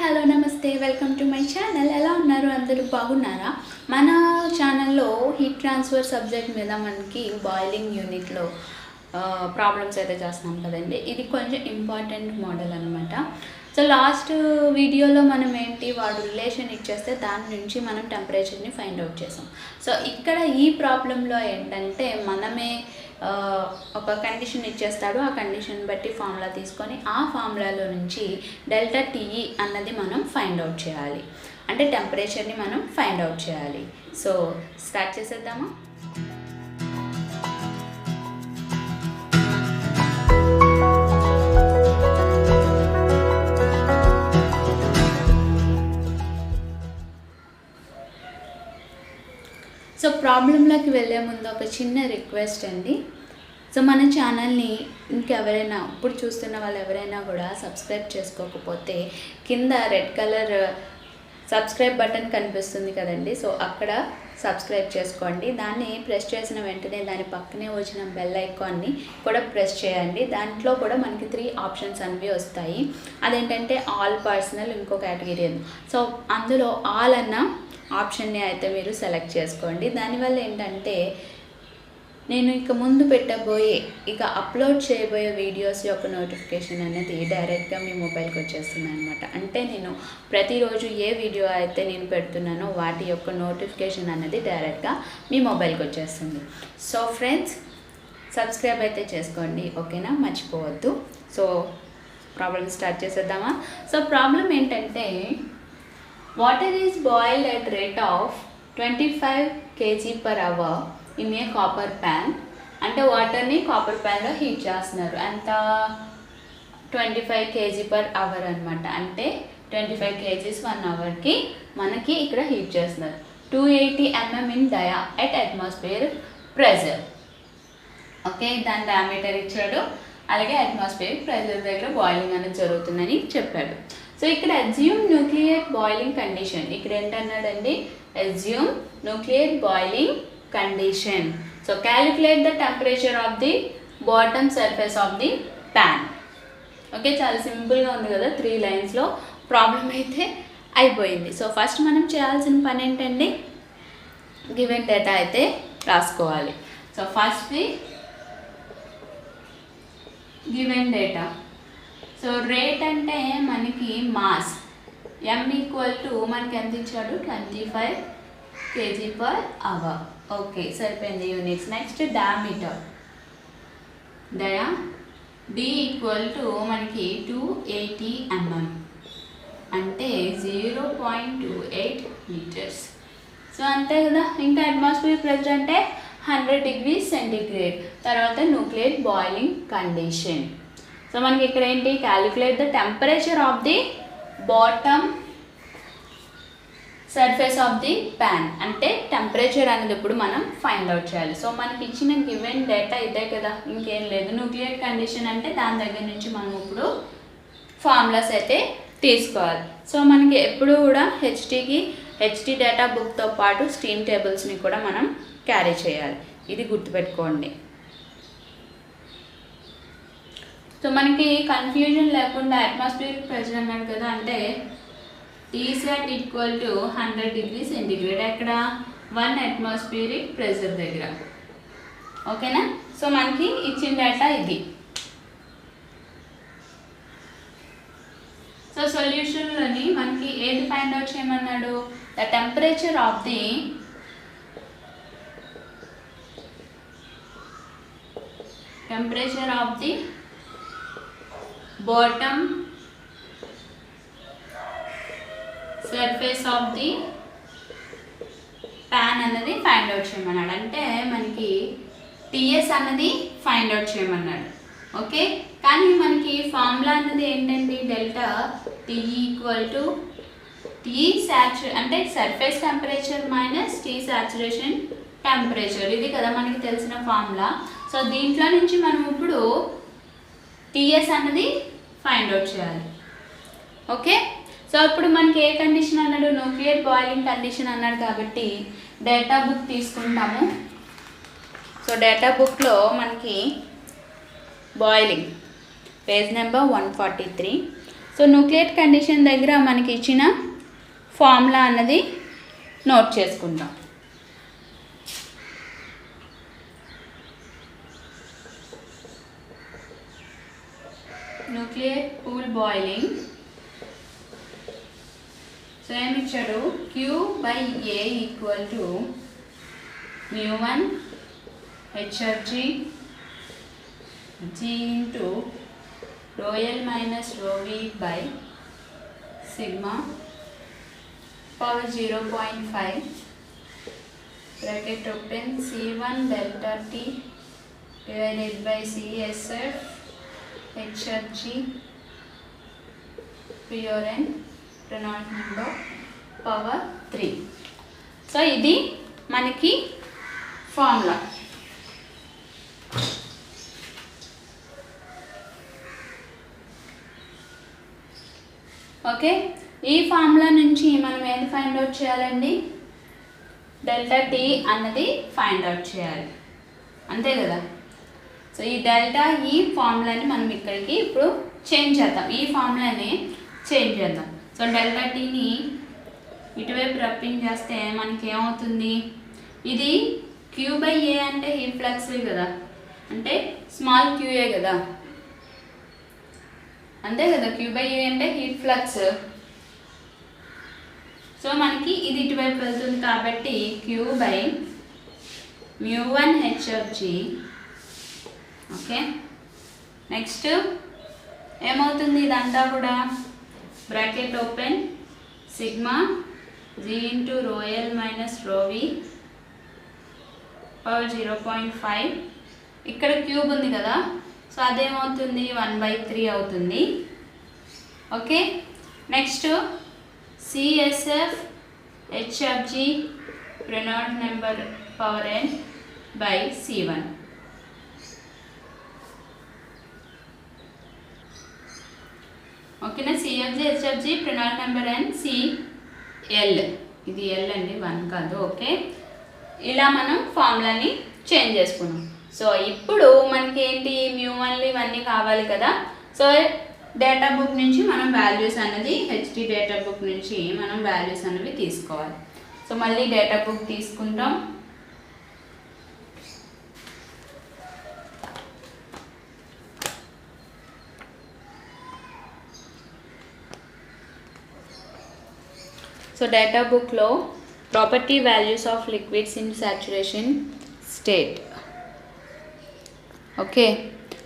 Hello నమస్తే welcome to my channel. ఎలా ఉన్నారు అందరూ? బాగున్నారా? మన ఛానల్లో హీట్ ట్రాన్స్ఫర్ సబ్జెక్ట్ మీద మనకి బాయిలింగ్ యూనిట్లో ప్రాబ్లమ్స్ అయితే చేస్తున్నాం కదండి. ఇది కొంచెం ఇంపార్టెంట్ మోడల్ అనమాట. సో లాస్ట్ వీడియోలో మనం ఏంటి, వాడు రిలేషన్ ఇచ్చేస్తే దాని నుంచి మనం టెంపరేచర్ని ఫైండ్ అవుట్ చేసాం. సో ఇక్కడ ఈ ప్రాబ్లంలో ఏంటంటే మనమే ఒక కండిషన్ ఇచ్చేస్తాడు. ఆ కండిషన్ బట్టి ఫార్ములా తీసుకొని ఆ ఫార్ములాలో నుంచి డెల్టా టీఈ అన్నది మనం ఫైండ్ అవుట్ చేయాలి. అంటే టెంపరేచర్ని మనం ఫైండ్ అవుట్ చేయాలి. సో స్టార్ట్ చేసేద్దామా? సో ప్రాబ్లంలోకి వెళ్ళే ముందు ఒక చిన్న రిక్వెస్ట్ అండి. సో మన ఛానల్ని ఇంకెవరైనా ఇప్పుడు చూస్తున్న వాళ్ళు ఎవరైనా కూడా సబ్స్క్రైబ్ చేసుకోకపోతే కింద రెడ్ కలర్ సబ్స్క్రైబ్ బటన్ కనిపిస్తుంది కదండి. సో అక్కడ సబ్స్క్రైబ్ చేసుకోండి. దాన్ని ప్రెస్ చేసిన వెంటనే దాని పక్కనే వచ్చిన బెల్ ఐకాన్ని కూడా ప్రెస్ చేయండి. దాంట్లో కూడా మనకి 3 ఆప్షన్స్ అనేవి వస్తాయి. అదేంటంటే ఆల్, పర్సనల్, ఇంకో కేటగిరీ. సో అందులో ఆల్ అన్న ఆప్షన్ని అయితే మీరు సెలెక్ట్ చేసుకోండి. దానివల్ల ఏంటంటే నేను ఇక ముందు పెట్టబోయే అప్లోడ్ చేయబోయే వీడియోస్ యొక్క నోటిఫికేషన్ అనేది డైరెక్ట్గా మీ మొబైల్కి వచ్చేస్తుంది అనమాట. అంటే నేను ప్రతిరోజు ఏ వీడియో అయితే నేను పెడుతున్నానో వాటి యొక్క నోటిఫికేషన్ అనేది డైరెక్ట్గా మీ మొబైల్కి వచ్చేస్తుంది. సో ఫ్రెండ్స్, సబ్స్క్రైబ్ అయితే చేసుకోండి, ఓకేనా? మర్చిపోవద్దు. సో ప్రాబ్లమ్ స్టార్ట్ చేసేద్దామా? సో ప్రాబ్లం ఏంటంటే water is boiled at rate of 25 kg per hour in a copper pan. అంటే వాటర్ని కాపర్ ప్యాన్లో హీట్ చేస్తున్నారు. అంత 25 kg per hour అనమాట. అంటే 25 kgs 1 అవర్కి మనకి ఇక్కడ హీట్ చేస్తున్నారు. 280 mm in dia at atmosphere pressure. Okay, దాని డయామీటర్ ఇచ్చాడు. అలాగే అట్మాస్ఫియర్ ప్రెషర్ దగ్గర బాయిలింగ్ అనేది జరుగుతుందని చెప్పాడు. సో ఇక్కడ అజ్యూమ్ న్యూక్లియర్ బాయిలింగ్ కండిషన్. ఇక్కడ ఏంటన్నాడండి? Assume nuclear boiling condition. So calculate the temperature of the bottom surface of the pan. Okay, చాలా సింపుల్గా ఉంది కదా. 3 లైన్స్లో ప్రాబ్లం అయితే అయిపోయింది. సో ఫస్ట్ మనం చేయాల్సిన పని ఏంటండి? గివెన్ డేటా అయితే రాసుకోవాలి. సో ఫస్ట్ది గివెన్ డేటా. సో రేట్ అంటే మనకి మాస్ m ఈక్వల్ టు మనకి ఎంత ఇచ్చాడు? 25 kg per hour. ఓకే, సరిపోయింది units. Next diameter. Dia d equal to మనకి 280 mm అంటే 0.28 మీటర్స్. సో అంతే కదా. ఇంకా అట్మాస్ఫియర్ ప్రెషర్ అంటే 100 degrees centigrade. తర్వాత న్యూక్లియర్ బాయిలింగ్ కండిషన్. సో మనకి ఇక్కడ ఏంటి? Calculate the temperature of the bottom surface of the pan. అంటే టెంపరేచర్ అనేది ఇప్పుడు మనం ఫైండ్ అవుట్ చేయాలి. సో మనకి ఇచ్చిన గివెన్ డేటా ఇదే కదా, ఇంకేం లేదు. న్యూక్లియర్ కండిషన్ అంటే దాని దగ్గర నుంచి మనం ఇప్పుడు ఫార్ములాస్ అయితే తీసుకోవాలి. సో మనకి ఎప్పుడు కూడా హెచ్టీ డేటా బుక్తో పాటు స్టీమ్ టేబుల్స్ని కూడా మనం క్యారీ చేయాలి. ఇది గుర్తుపెట్టుకోండి. సో మనకి కన్ఫ్యూజన్ లేకుండా అట్మాస్ఫియర్ ప్రెషర్ అన్నాడు కదా, అంటే Tsat equal to 100 degrees centigrade. అక్కడ 1 atmospheric ప్రెషర్ దగ్గర. ఓకేనా? సో మనకి ఇచ్చిన డేటా ఇది. సో సొల్యూషన్లోని మనకి ఏది ఫైండ్ అవుట్ చేయమన్నాడు? The temperature of the bottom surface of the pan అన్నది ఫైండ్ అవుట్ చేయమన్నాడు. అంటే మనకి టీఎస్ అన్నది ఫైండ్ అవుట్ చేయమన్నాడు. ఓకే, కానీ మనకి ఫార్ములా అన్నది ఏంటండి? Delta TE equal to T saturation అంటే surface temperature minus T saturation temperature. ఇది కదా మనకి తెలిసిన ఫార్ములా. సో దీంట్లో నుంచి మనం ఇప్పుడు టీఎస్ అన్నది ఫైండ్ అవుట్ చేయాలి. ఓకే, సో ఇప్పుడు మనకి ఏ కండిషన్ అన్నాడు? న్యూక్లియర్ బాయిలింగ్ కండిషన్ అన్నాడు. కాబట్టి డేటా బుక్ తీసుకుంటాము. సో డేటా బుక్లో మనకి boiling page number 143. So nucleate condition దగ్గర మనకి ఇచ్చిన ఫార్ములా అన్నది నోట్ చేసుకుంటాం. Nucleate pool boiling. సో ఏమి ఇచ్చాడు, Q/A equal to μ1 HFG G into ρl minus ρv by sigma power 0.5 bracket open C1 delta T divided by CSF HFG pure and Reynolds number power 3. So ఇది మనకి formula. Okay, ఈ formula నుంచి మనం ఏది find out చేయాలండి, delta T అన్నది find out చేయాలి, అంతే కదా. సో ఈ డెల్టా ఈ ఫార్ములాని మనం ఇక్కడికి ఇప్పుడు చేంజ్ చేద్దాం, ఈ ఫార్ములాని చేంజ్ చేద్దాం. సో డెల్టా టీని ఇటువైపు రప్పింగ్ చేస్తే మనకి ఏమవుతుంది, ఇది Q/A అంటే హీట్ ఫ్లక్స్ కదా, అంటే స్మాల్ క్యూఏ కదా, అంతే కదా. Q/A అంటే హీట్ ఫ్లక్స్. సో మనకి ఇది ఇటువైపు వెళ్తుంది కాబట్టి Q/μ1 HFG. ఓకే, నెక్స్ట్ ఏమవుతుంది, ఇదంతా కూడా bracket open sigma G into ρl minus ρv power 0.5. ఇక్కడ క్యూబ్ ఉంది కదా, సో అదేమవుతుంది 1/3 అవుతుంది. Okay, next CSF HFG Reynolds number power n by C1. ఓకేనా, CFG HFG Reynolds number n CL, ఇది L అండి, 1 కాదు. ఓకే, ఇలా మనం ఫార్ములాని చేంజ్ చేసుకున్నాం. సో ఇప్పుడు మనకి ఏంటి, μ1 ఇవన్నీ కావాలి కదా. సో డేటా బుక్ నుంచి మనం వాల్యూస్ అన్నది హెచ్డి డేటా బుక్ నుంచి మనం వాల్యూస్ అనేవి తీసుకోవాలి. సో మళ్ళీ డేటా బుక్ తీసుకుంటాం. సో డేటా బుక్లో property values of liquids in saturation state. Okay,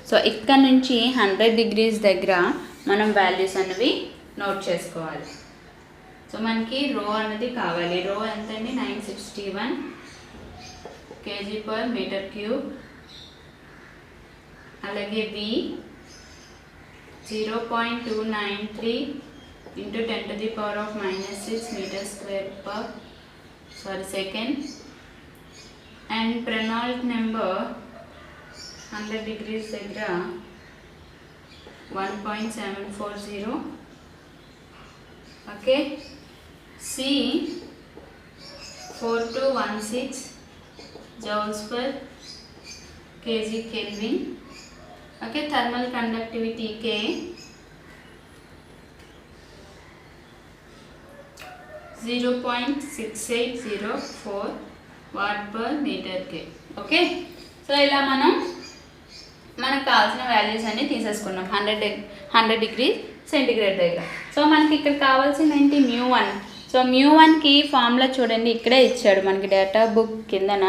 so ఇక్కడ నుంచి 100 degrees దగ్గర మనం వాల్యూస్ అనేవి నోట్ చేసుకోవాలి. సో మనకి రో అనేది కావాలి. రో ఎంతండి, 961 kg/m³. అలాగే V 0.293 into 10⁻⁻6 meters square per second. And Reynolds number 100 degrees దగ్గర 1.740. Okay, C 4216 joules per kg Kelvin. Okay, thermal conductivity K 0.6804 watt/meter/K. Okay, so ఇలా మనకు కావాల్సిన వాల్యూస్ అన్నీ తీసేసుకున్నాం 100 degree సెంటిగ్రేడ్ దగ్గర. సో మనకి ఇక్కడ కావాల్సింది ఏంటి, μ1. సో μ1కి ఫార్ములా చూడండి, ఇక్కడే ఇచ్చాడు మనకి డేటా బుక్ కిందన.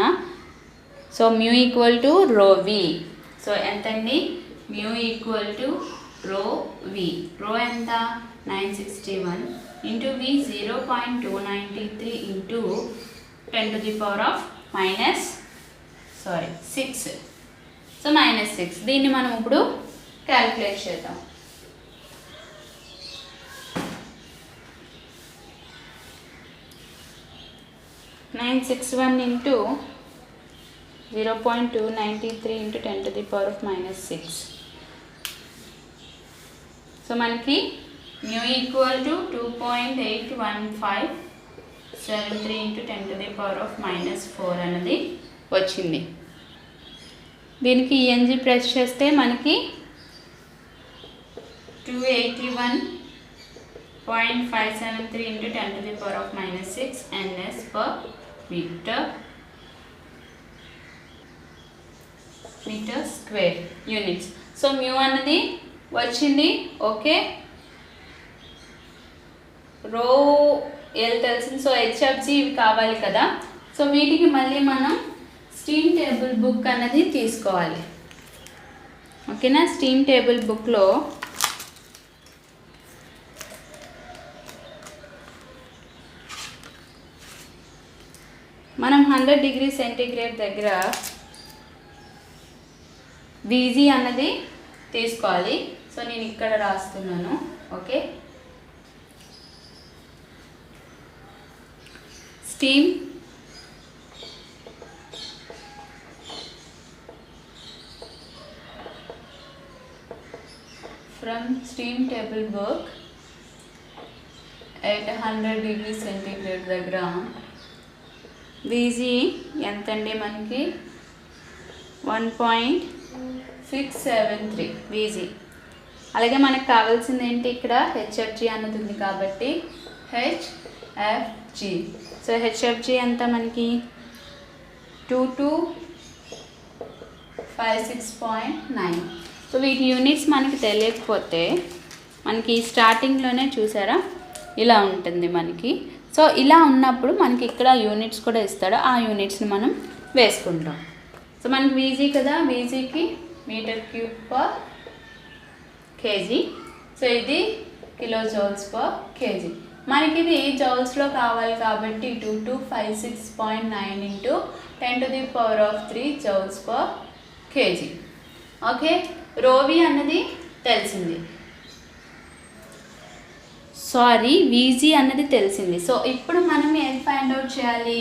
So μ = ρv. సో ఎంతండి, μ = ρv. రో ఎంత, 961 into V 0.293 into 10⁻⁻6. సో -6. దీన్ని మనం ఇప్పుడు క్యాలిక్యులేట్ చేద్దాం. (961 into 0.293 into 10⁻⁻6). సో మనకి μ = 2.81573 into 10⁻⁻4 అనేది వచ్చింది. దీనికి ENG ప్రెస్ చేస్తే మనకి 281 0.573 into 10 to the power of minus 6 ns per meter square units. So mu అన్నది వచ్చింది. ఓకే, రో ఎల్ తెలిసింది. సో హెచ్ఎఫ్జి ఇవి కావాలి కదా. సో వీటికి మళ్ళీ మనం స్టీమ్ టేబుల్ బుక్ అన్నది తీసుకోవాలి. ఓకేనా, స్టీమ్ టేబుల్ బుక్లో మనం 100 డిగ్రీ సెంటీగ్రేడ్ దగ్గర వీజీ అన్నది తీసుకోవాలి. సో నేను ఇక్కడ రాస్తున్నాను. Okay, steam from steam table book at 100 degree centigrade దగ్గర వీజీ ఎంతండి మనకి 1.673 వీజీ. అలాగే మనకు కావాల్సింది ఏంటి, ఇక్కడ హెచ్ఎఫ్జి అన్నది ఉంది కాబట్టి హెచ్ఎఫ్జి. సో హెచ్ఎఫ్జి ఎంత మనకి 2256.9. సో వీటి యూనిట్స్ మనకి తెలియకపోతే మనకి స్టార్టింగ్లోనే చూసారా ఇలా ఉంటుంది మనకి. సో ఇలా ఉన్నప్పుడు మనకి ఇక్కడ యూనిట్స్ కూడా ఇస్తాడు, ఆ యూనిట్స్ని మనం వేసుకుంటాం. సో మనకి వీజీ కదా, వీజీకి metre cube per KG. So ఇది కిలో జౌల్స్ పర్ కేజీ. మనకి ఇది జౌల్స్లో కావాలి కాబట్టి 2256.9 into 10 to the power of 3 joules per KG. Okay, rho v అన్నది తెలిసింది, సారీ వీజీ అన్నది తెలిసింది. సో ఇప్పుడు మనం ఏం ఫైండ్ అవుట్ చేయాలి,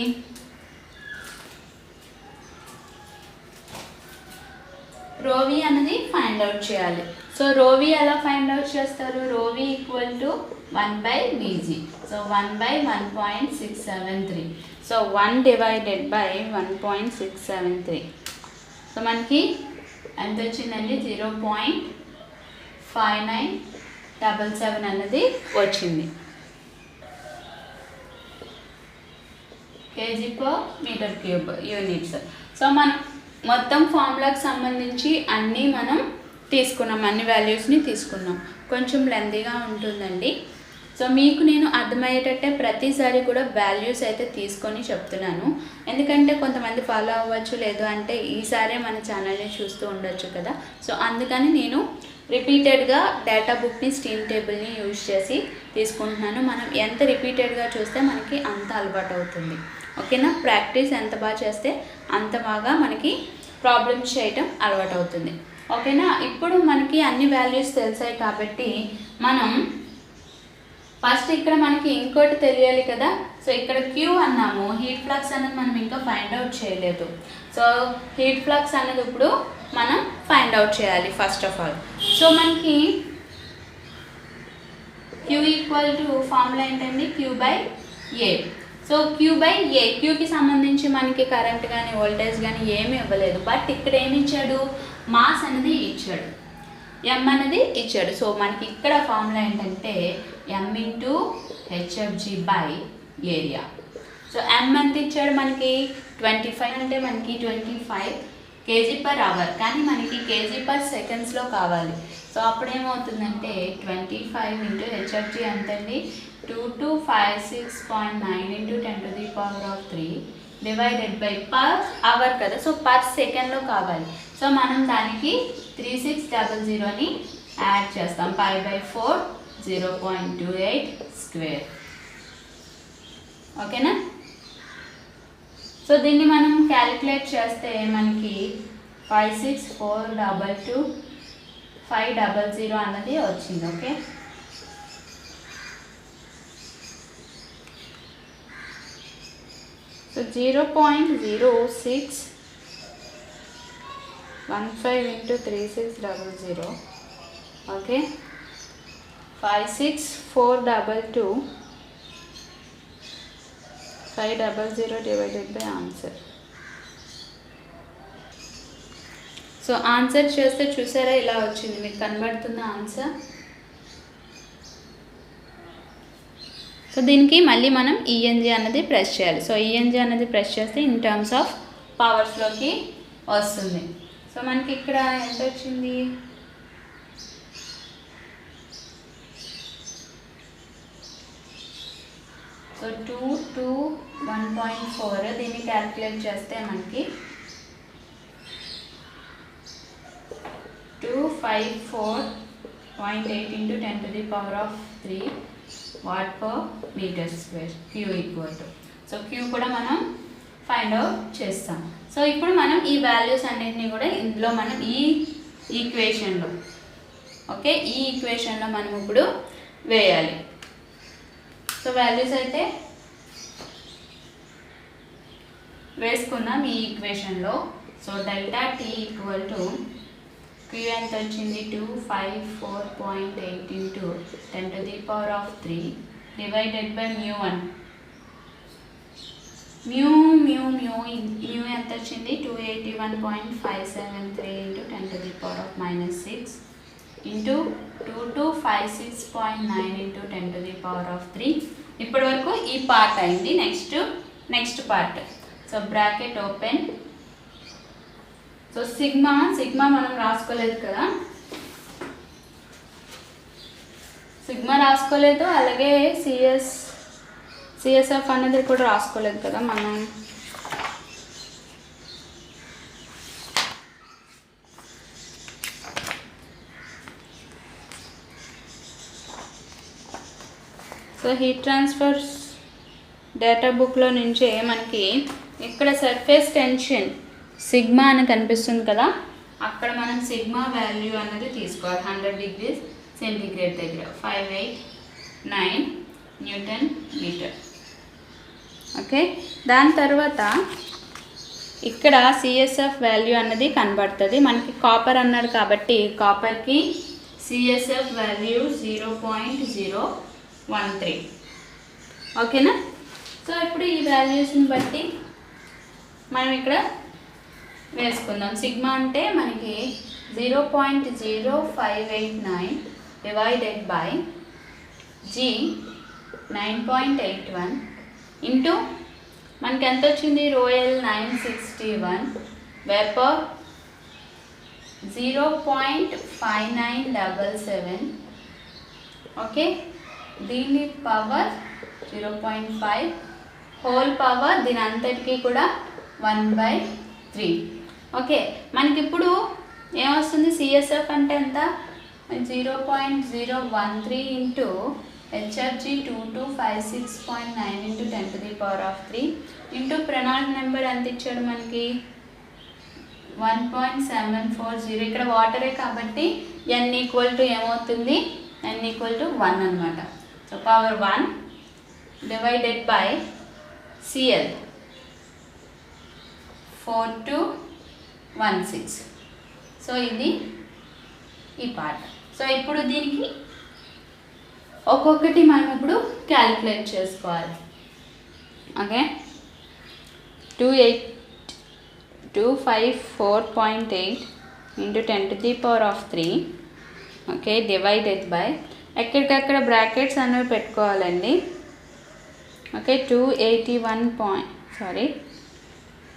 రోవి అన్నది ఫైండ్ అవుట్ చేయాలి. సో రోవి ఎలా ఫైండ్ అవుట్ చేస్తారు, rho v equal to 1/VG. So 1/1.673. So 1 divided by 1.673. So మనకి ఎంత వచ్చిందండి, 0.5977 అన్నది వచ్చింది KG per metre cube units. So మనం మొత్తం ఫార్ములాకి సంబంధించి అన్నీ మనం తీసుకున్నాం, అన్ని వాల్యూస్ని తీసుకున్నాం. కొంచెం లెందీగా ఉంటుందండి. సో మీకు నేను అర్థమయ్యేటట్టే ప్రతిసారి కూడా వాల్యూస్ అయితే తీసుకొని చెప్తున్నాను, ఎందుకంటే కొంతమంది ఫాలో అవ్వచ్చు, లేదు అంటే ఈసారే మన ఛానల్ని చూస్తూ ఉండొచ్చు కదా. సో అందుకని నేను రిపీటెడ్గా డేటా బుక్ని స్టీమ్ టేబుల్ని యూజ్ చేసి తీసుకుంటున్నాను. మనం ఎంత రిపీటెడ్గా చూస్తే మనకి అంత అలవాటు అవుతుంది. ఓకేనా, ప్రాక్టీస్ ఎంత బాగా చేస్తే అంత బాగా మనకి ప్రాబ్లమ్స్ చేయటం అలవాటు అవుతుంది. ఓకేనా, ఇప్పుడు మనకి అన్ని వాల్యూస్ తెలిసాయి కాబట్టి మనం ఫస్ట్ ఇక్కడ మనకి ఇంకోటి తెలియాలి కదా. సో ఇక్కడ క్యూ అన్నాము, హీట్ ఫ్లక్స్ అనేది మనం ఇంకా ఫైండ్ అవుట్ చేయలేదు. సో హీట్ ఫ్లక్స్ అనేది ఇప్పుడు మనం ఫైండ్ అవుట్ చేయాలి ఫస్ట్ ఆఫ్ ఆల్. సో మనకి క్యూ ఈక్వల్ టు ఫార్ములా ఏంటండి, Q/A. సో Q/A, క్యూకి సంబంధించి మనకి కరెంట్ కానీ వోల్టేజ్ కానీ ఏమి ఇవ్వలేదు, బట్ ఇక్కడ ఏమి ఇచ్చాడు, మాస్ అనేది ఇచ్చాడు, M అనేది ఇచ్చాడు. సో మనకి ఇక్కడ ఫార్ములా ఏంటంటే M into HFG by area. So M ఎంత ఇచ్చాడు మనకి 25, అంటే మనకి 25 kg/h, కానీ మనకి kg/సెకండ్స్లో కావాలి. సో అప్పుడు ఏమవుతుందంటే 25 into HFG ఎంతండి 2256.9 into 10 to the power of 3 divided by per hour కదా. సో పర్ సెకండ్లో కావాలి. సో మనం దానికి 3600ని యాడ్ చేస్తాం, π/4 0.28 స్క్వేర్. ఓకేనా, సో దీన్ని మనం క్యాలిక్యులేట్ చేస్తే మనకి 56422,500 అన్నది వచ్చింది. Okay, so 0.0615 into 3600. Okay, 56422,500 divided by answer. So answer చేస్తే చూసారా ఇలా వచ్చింది, మీకు కనబడుతుందా ఆన్సర్? సో దీనికి మళ్ళీ మనం ఈఎన్జీ అన్నది ప్రెస్ చేయాలి. సో ఈఎన్జీ అన్నది ప్రెస్ చేస్తే ఇన్ టర్మ్స్ ఆఫ్ పవర్స్లోకి వస్తుంది. సో మనకి ఇక్కడ ఎంత వచ్చింది, సో 2 to 1.4 దీన్ని క్యాల్కులేట్ చేస్తే మనకి 254.8 into 10 to the power of 3 watt per meter square Q equal to. So Q కూడా మనం ఫైండ్ అవుట్ చేస్తాం. సో ఇప్పుడు మనం ఈ వాల్యూస్ అన్నిటిని కూడా ఇందులో మనం ఈ ఈక్వేషన్లో ఓకే ఈ ఈక్వేషన్లో మనం ఇప్పుడు వేయాలి. సో వాల్యూస్ అయితే వేసుకుందాం ఈ ఈక్వేషన్లో. So delta T equal to Q ఎంత వచ్చింది, 254.8 into 10 to the power of 3 divided by mu1. Mu ఎంత వచ్చింది, 281.573 into 10 to the power of -6 into 2256.9 into 10 to the power of 3. ఇప్పటి వరకు ఈ పార్ట్ అయింది. Next part. So bracket open. So sigma మనం రాసుకోలేదు కదా, సిగ్మా రాసుకోలేదు, అలాగే సిఎస్ఎఫ్ అనేది కూడా రాసుకోలేదు కదా మనం. సో హీట్ ట్రాన్స్ఫర్స్ డేటా బుక్లో నుంచే మనకి ఇక్కడ సర్ఫేస్ టెన్షన్ సిగ్మా అని కనిపిస్తుంది కదా, అక్కడ మనం సిగ్మా వాల్యూ అన్నది తీసుకోవాలి. 100 degrees సెంటిగ్రేడ్ దగ్గర 589 న్యూటన్ మీటర్. ఓకే, దాని తర్వాత ఇక్కడ సిఎస్ఎఫ్ వాల్యూ అన్నది కనబడుతుంది మనకి. కాపర్ అన్నాడు కాబట్టి కాపర్కి సిఎస్ఎఫ్ వాల్యూ 0.013. ఓకేనా. సో ఇప్పుడు ఈ వాల్యూస్ని బట్టి మనం ఇక్కడ వేసుకుందాం. సిగ్మా అంటే మనకి 0.0589 డివైడెడ్ బై జీ 9.81 ఇంటూ మనకి ఎంత వచ్చింది, రోయల్ 961 వేపర్ 0.5977. ఓకే, దీని పవర్ 0.5 హోల్ పవర్ దీని అంతటికి కూడా 1/3. ఓకే, మనకి ఇప్పుడు ఏమొస్తుంది, సిఎస్ఎఫ్ అంటే ఎంత, 0.013 into HFG 2256.9 into 10 to the power of 3 into Prandtl number ఎంత ఇచ్చాడు మనకి, 1.740. ఇక్కడ వాటరే కాబట్టి n ఈక్వల్ టు ఏమవుతుంది, n ఈక్వల్ టు 1 అనమాట. So power 1 divided by CL 4216. So ఇది ఈ పార్ట్. సో ఇప్పుడు దీనికి ఒక్కొక్కటి మనం ఇప్పుడు క్యాలిక్యులేట్ చేసుకోవాలి. Okay, 254.8 into 10 to the power of 3 okay divided by ఎక్కడికక్కడ బ్రాకెట్స్ అనేవి పెట్టుకోవాలండి. ఓకే,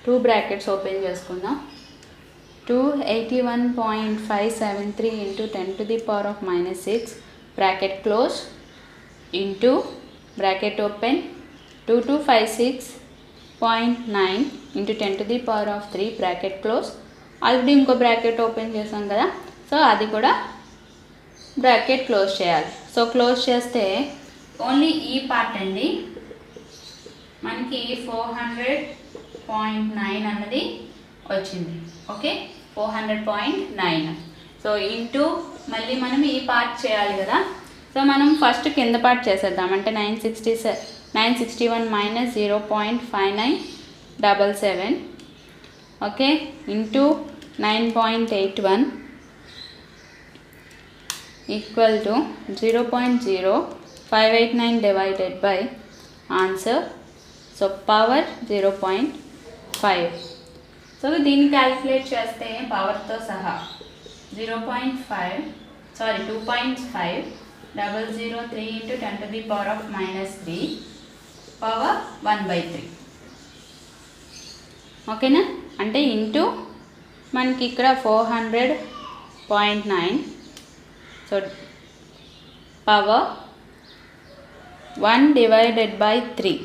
2 బ్రాకెట్స్ ఓపెన్ చేసుకుందాం. 281.573 into 10 to the power of -6 bracket close into bracket open 2256.9 into 10 to the power of 3 bracket close. Already ఇంకో bracket open చేసాం కదా, so అది కూడా bracket close చేయాలి. సో క్లోజ్ చేస్తే ఓన్లీ ఈ పార్ట్ అండి మనకి 400.9 అన్నది వచ్చింది. ఓకే, 400.9. సో ఇంటూ మళ్ళీ మనం ఈ పార్ట్ చేయాలి కదా. సో మనం ఫస్ట్ కింద పార్ట్ చేసేద్దాం. అంటే 961 minus 0.5977 okay into 9.81 equal to 0.0589 divided by answer. So power 0.5. So దీన్ని క్యాలిక్యులేట్ చేస్తే పవర్తో సహా 2.5 003 into 10 to the power of -3 power 1/3. ఓకేనా? అంటే ఇంటూ మనకి ఇక్కడ 400.9, సో పవర్ 1/3.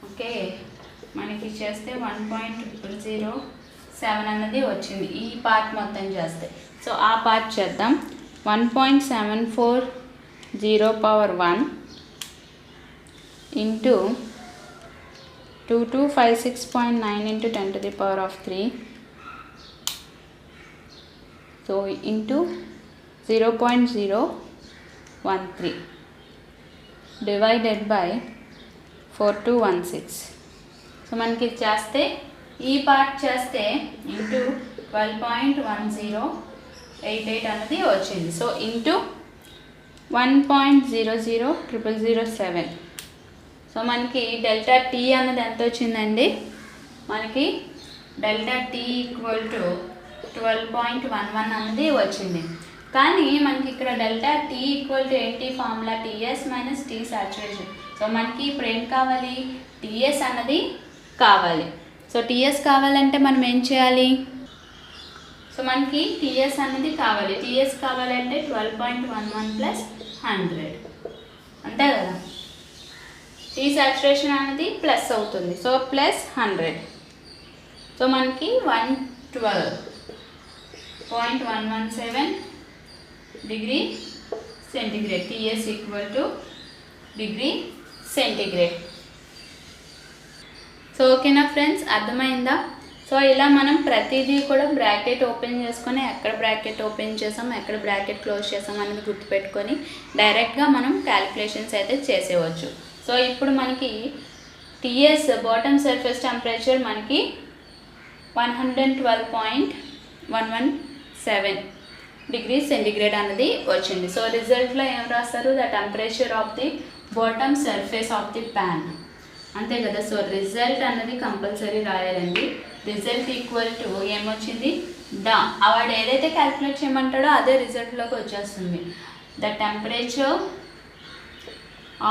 ఓకే, మనకి చేస్తే 1.007 అన్నది వచ్చింది ఈ పార్ట్ మొత్తం చేస్తే. సో ఆ పార్ట్ చేద్దాం. 1.740 power 1 into 2256.9 into 10 to the power of 3, so into 0.013 divided by 4216. So మనకి చేస్తే ఈ పార్ట్ చేస్తే ఇంటూ 12.1088 అన్నది వచ్చింది. So into 1.00007. సో మనకి డెల్టా టీ అన్నది ఎంత వచ్చిందండి? మనకి డెల్టా టీ ఈక్వల్ టు 12.11 అన్నది వచ్చింది. కానీ మనకి ఇక్కడ డెల్టా టీ ఈక్వల్ టు ఏంటి? Formula TS minus T saturation. So మనకి ఇప్పుడు ఏం కావాలి? టీఎస్ అన్నది కావాలి. సో టీఎస్ కావాలంటే మనం ఏం చేయాలి? సో మనకి టీఎస్ అన్నది కావాలి. టీఎస్ కావాలంటే 12.11 ప్లస్ 100 అంతే కదా. టీ సాచురేషన్ అనేది ప్లస్ అవుతుంది. So plus 100. సో మనకి 112.117 degree centigrade. TS equal to degree centigrade. So ఓకేనా ఫ్రెండ్స్, అర్థమైందా? సో ఇలా మనం ప్రతిదీ కూడా బ్రాకెట్ ఓపెన్ చేసుకొని ఎక్కడ బ్రాకెట్ ఓపెన్ చేసాం, ఎక్కడ బ్రాకెట్ క్లోజ్ చేసాం అనేది గుర్తుపెట్టుకొని డైరెక్ట్గా మనం క్యాలిక్యులేషన్స్ అయితే చేసేవచ్చు. సో ఇప్పుడు మనకి టీఎస్ బాటమ్ సర్ఫేస్ టెంపరేచర్ మనకి 112.117 డిగ్రీ సెంటిగ్రేడ్ అనేది వచ్చింది. సో రిజల్ట్లో ఏం రాస్తారు? The temperature of the bottom surface of the pan అంతే కదా. సో రిజల్ట్ అన్నది కంపల్సరీ రాయాలండి. రిజల్ట్ ఈక్వల్ టు ఏమొచ్చింది? వాడు ఏదైతే క్యాలిక్యులేట్ చేయమంటాడో అదే రిజల్ట్లోకి వచ్చేస్తుంది. The temperature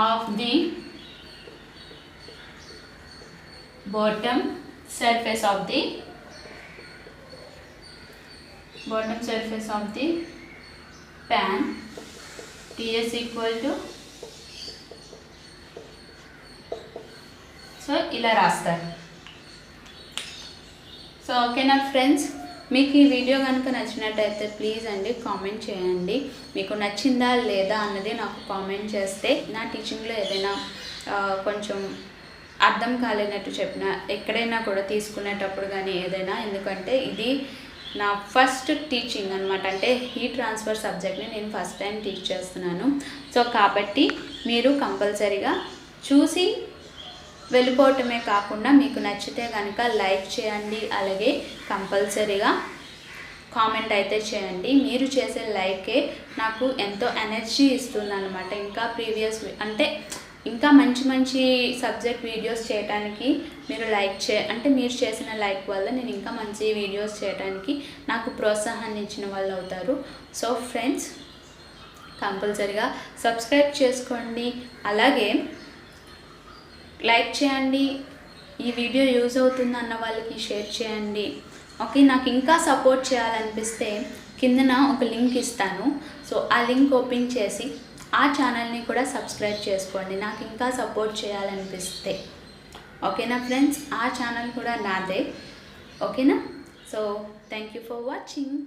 of the bottom surface of the pan Ts equal to, so ఇలా రాస్తారు. సో ఓకేనా ఫ్రెండ్స్, మీకు ఈ వీడియో కనుక నచ్చినట్టయితే ప్లీజ్ అండి కామెంట్ చేయండి. మీకు నచ్చిందా లేదా అన్నది నాకు కామెంట్ చేస్తే నా టీచింగ్లో ఏదైనా కొంచెం అర్థం కాలేనట్టు చెప్పిన ఎక్కడైనా కూడా తీసుకునేటప్పుడు కానీ ఏదైనా, ఎందుకంటే ఇది నా ఫస్ట్ టీచింగ్ అనమాట. అంటే హీట్ ట్రాన్స్ఫర్ సబ్జెక్ట్ని నేను ఫస్ట్ టైం టీచ్ చేస్తున్నాను. సో కాబట్టి మీరు కంపల్సరీగా చూసి వెళ్ళిపోవటమే కాకుండా మీకు నచ్చితే కనుక లైక్ చేయండి, అలాగే కంపల్సరీగా కామెంట్ అయితే చేయండి. మీరు చేసే లైకే నాకు ఎంతో ఎనర్జీ ఇస్తుంది అనమాట. ఇంకా అంటే ఇంకా మంచి మంచి సబ్జెక్ట్ వీడియోస్ చేయడానికి మీరు మీరు చేసిన లైక్ వల్ల నేను ఇంకా మంచి వీడియోస్ చేయడానికి నాకు ప్రోత్సాహాన్ని ఇచ్చిన వాళ్ళు అవుతారు. సో ఫ్రెండ్స్, కంపల్సరీగా సబ్స్క్రైబ్ చేసుకోండి, అలాగే లైక్ చేయండి. ఈ వీడియో యూజ్ అవుతుంది అన్న వాళ్ళకి షేర్ చేయండి. ఓకే, నాకు ఇంకా సపోర్ట్ చేయాలనిపిస్తే కిందన ఒక లింక్ ఇస్తాను. సో ఆ లింక్ ఓపెన్ చేసి ఆ ఛానల్ని కూడా సబ్స్క్రైబ్ చేసుకోండి, నాకు ఇంకా సపోర్ట్ చేయాలనిపిస్తే. ఓకేనా ఫ్రెండ్స్, ఆ ఛానల్ కూడా నాదే. ఓకేనా? So thank you for watching.